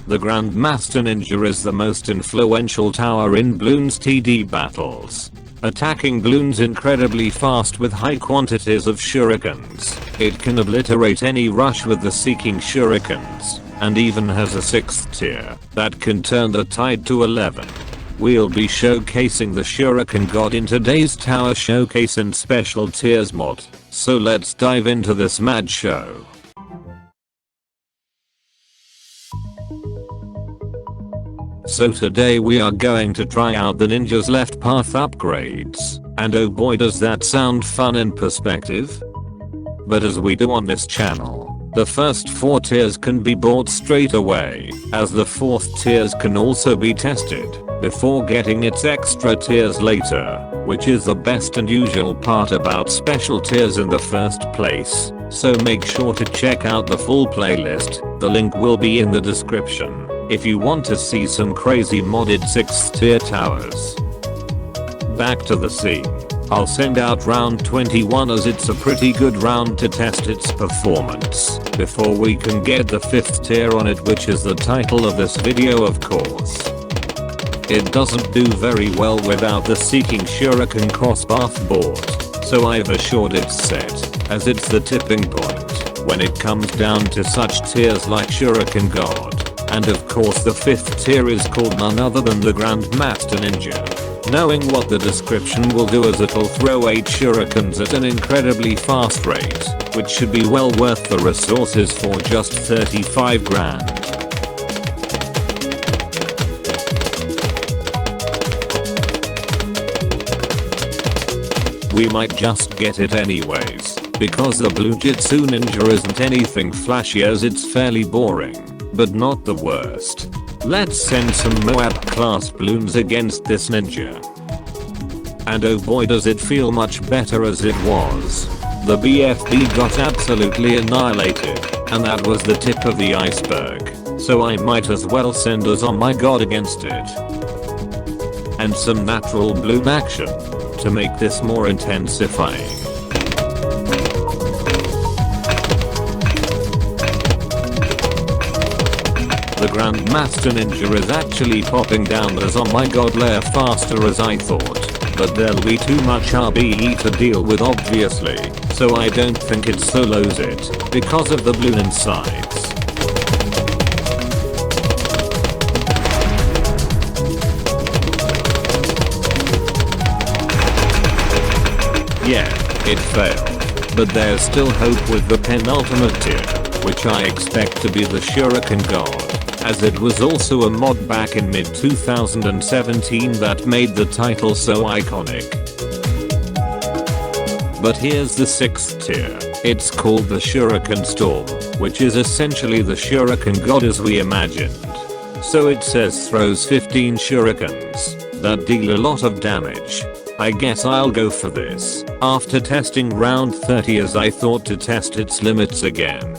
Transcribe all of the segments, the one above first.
The Grandmaster Ninja is the most influential tower in Bloons TD battles. Attacking Bloons incredibly fast with high quantities of shurikens, it can obliterate any rush with the Seeking Shurikens, and even has a 6th tier that can turn the tide to 11. We'll be showcasing the Shuriken God in today's Tower Showcase and Special Tiers mod, so let's dive into this mad show. So today we are going to try out the Ninja's Left Path upgrades, and oh boy does that sound fun in perspective. But as we do on this channel, the first 4 tiers can be bought straight away, as the 4th tiers can also be tested before getting its extra tiers later, which is the best and usual part about special tiers in the first place, so make sure to check out the full playlist, the link will be in the description, if you want to see some crazy modded 6th tier towers. Back to the scene. I'll send out round 21 as it's a pretty good round to test its performance, before we can get the 5th tier on it, which is the title of this video of course. It doesn't do very well without the Seeking Shuriken cross-path board, so I've assured it's set, as it's the tipping point when it comes down to such tiers like Shuriken God. And of course the 5th tier is called none other than the Grandmaster Ninja. Knowing what the description will do is it'll throw 8 shurikens at an incredibly fast rate, which should be well worth the resources for just 35 grand. We might just get it anyways, because the Bloonjitsu Ninja isn't anything flashy as it's fairly boring, but not the worst. Let's send some Moab class Bloons against this ninja. And oh boy does it feel much better as it was. The BFB got absolutely annihilated, and that was the tip of the iceberg, so I might as well send us Oh My God against it. And some natural Bloon action to make this more intensifying. The Grandmaster Ninja is actually popping down this Oh My God layer faster as I thought, but there'll be too much RBE to deal with obviously, so I don't think it solos it, because of the Bloon insides. Yeah, it failed, but there's still hope with the penultimate tier, which I expect to be the Shuriken God, as it was also a mod back in mid 2017 that made the title so iconic. But here's the 6th tier. It's called the Shuriken Storm, which is essentially the Shuriken God as we imagined. So it says throws 15 shurikens that deal a lot of damage. I guess I'll go for this, after testing round 30 as I thought to test its limits again.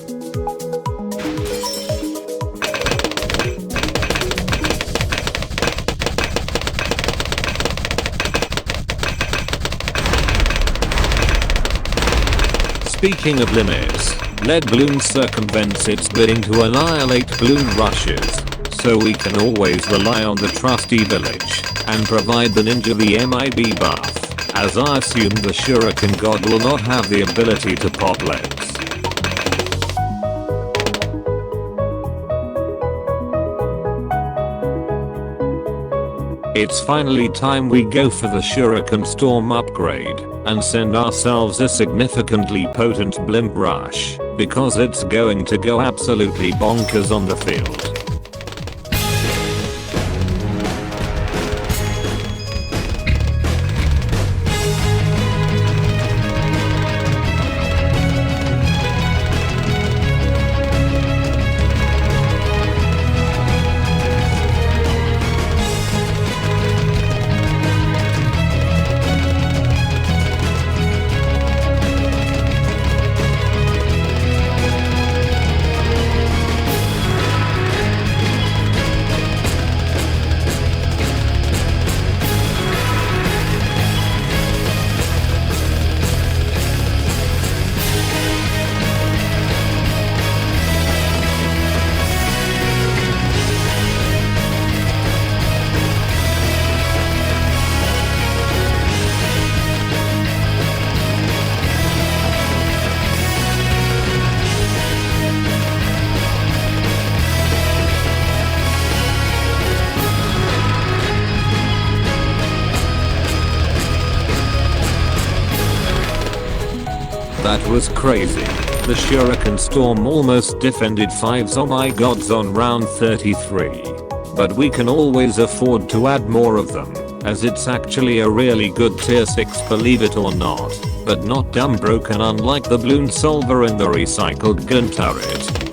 Speaking of limits, let Bloons circumvents its bidding to annihilate Bloon rushes, so we can always rely on the trusty village, and provide the ninja the MIB buff, as I assume the Shuriken God will not have the ability to pop legs. It's finally time we go for the Shuriken Storm upgrade, and send ourselves a significantly potent blimp rush, because it's going to go absolutely bonkers on the field. That was crazy. The Shuriken Storm almost defended 5 Oh my gods on round 33. But we can always afford to add more of them, as it's actually a really good tier 6, believe it or not. But not dumb broken, unlike the Bloon Solver in the recycled gun turret.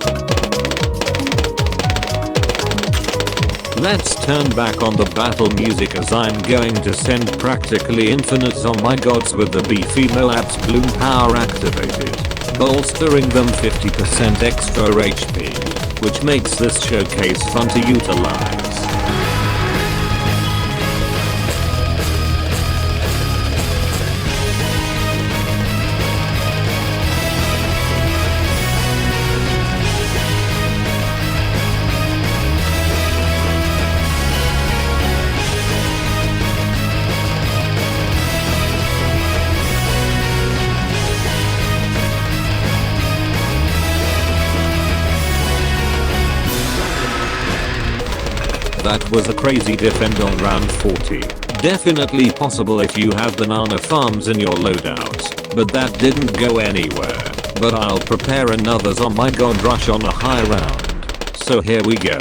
Let's turn back on the battle music, as I'm going to send practically infinite oh my gods with the beefy Moab's Bloon power activated, bolstering them 50% extra HP, which makes this showcase fun to utilize. That was a crazy defend on round 40. Definitely possible if you have banana farms in your loadout, but that didn't go anywhere. But I'll prepare another oh my god rush on a high round. So here we go.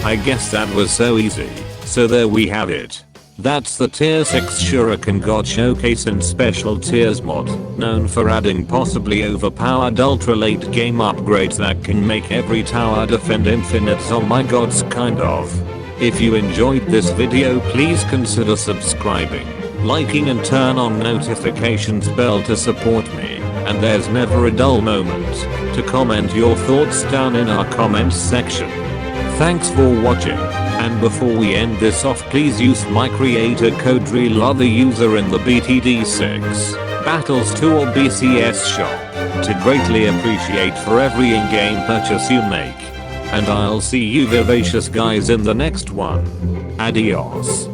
I guess that was so easy. So there we have it. That's the tier 6 Shuriken God Showcase and Special Tiers mod, known for adding possibly overpowered ultra late game upgrades that can make every tower defend infinite oh my gods kind of. If you enjoyed this video, please consider subscribing, liking and turn on notifications bell to support me. And there's never a dull moment to comment your thoughts down in our comments section. Thanks for watching, and before we end this off, please use my creator code REALOTHERUSER in the BTD6, Battles 2 or BCS shop to greatly appreciate for every in-game purchase you make. And I'll see you vivacious guys in the next one. Adios.